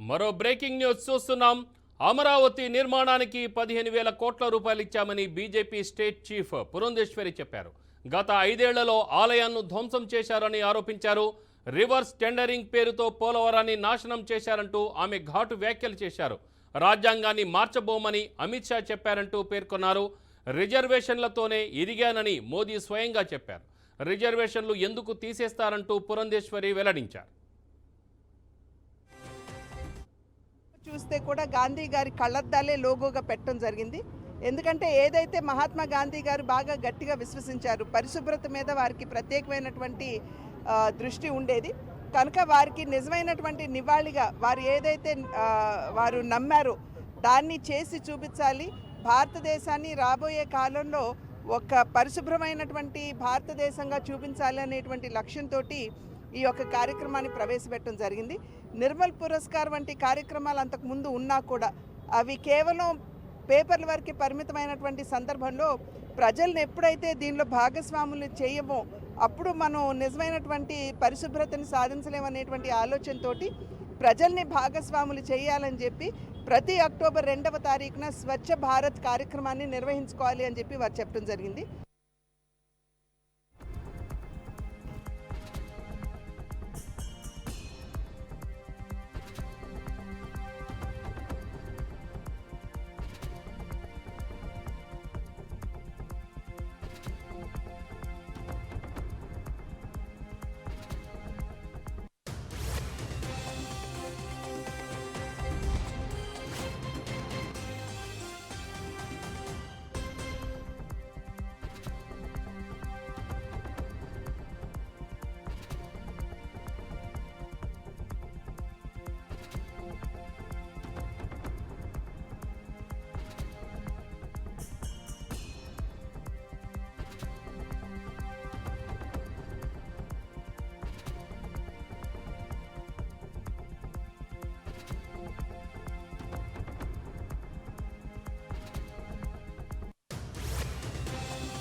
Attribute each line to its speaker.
Speaker 1: మరో breaking news చూస్తున్నాం. అమరావతి నిర్మాణానికి 15,000 కోట్ల రూపాయలు ఇచ్చామని బీజేపీ స్టేట్ చీఫ్ పురంధేశ్వరి చెప్పారు. గత 5 ఏళ్లలో ఆలయాన్ని ధ్వంసం చేశారని ఆరోపించారు. రివర్స్ టెండరింగ్ పేరుతో పోలవరాన్ని నాశనం చేశారంటూ ఆమె ఘాటు వ్యాఖ్యలు చేశారు. రాజ్యాంగాన్ని మార్చబోమని అమిత్ షా చెప్పారంటూ పేర్కొన్నారు. రిజర్వేషన్లతోనే ఇరిగానని మోదీ స్వయంగా చెప్పారు. రిజర్వేషన్లు ఎందుకు తీసేస్తారంటూ పురంధేశ్వరి వెల్లడించారు.
Speaker 2: చూస్తే కూడా గాంధీ గారి కళ్ళద్దాలే లోగోగా పెట్టడం జరిగింది. ఎందుకంటే ఏదైతే మహాత్మా గాంధీ గారు బాగా గట్టిగా విశ్వసించారు, పరిశుభ్రత మీద వారికి ప్రత్యేకమైనటువంటి దృష్టి ఉండేది కనుక వారికి నిజమైనటువంటి నివాళిగా వారు ఏదైతే వారు నమ్మారో దాన్ని చేసి చూపించాలి. భారతదేశాన్ని రాబోయే కాలంలో ఒక పరిశుభ్రమైనటువంటి భారతదేశంగా చూపించాలి అనేటువంటి లక్ష్యంతో ఈ యొక్క కార్యక్రమాన్ని ప్రవేశపెట్టడం జరిగింది. నిర్మల్ పురస్కార్ వంటి కార్యక్రమాలు అంతకుముందు ఉన్నా కూడా అవి కేవలం పేపర్ల వరకు పరిమితమైనటువంటి సందర్భంలో ప్రజలను ఎప్పుడైతే దీనిలో భాగస్వాములు చేయమో అప్పుడు మనం నిజమైనటువంటి పరిశుభ్రతని సాధించలేమనేటువంటి ఆలోచనతో ప్రజల్ని భాగస్వాములు చేయాలని చెప్పి ప్రతి అక్టోబర్ 2వ తారీఖున స్వచ్ఛ భారత్ కార్యక్రమాన్ని నిర్వహించుకోవాలి అని చెప్పి వారు చెప్పడం జరిగింది.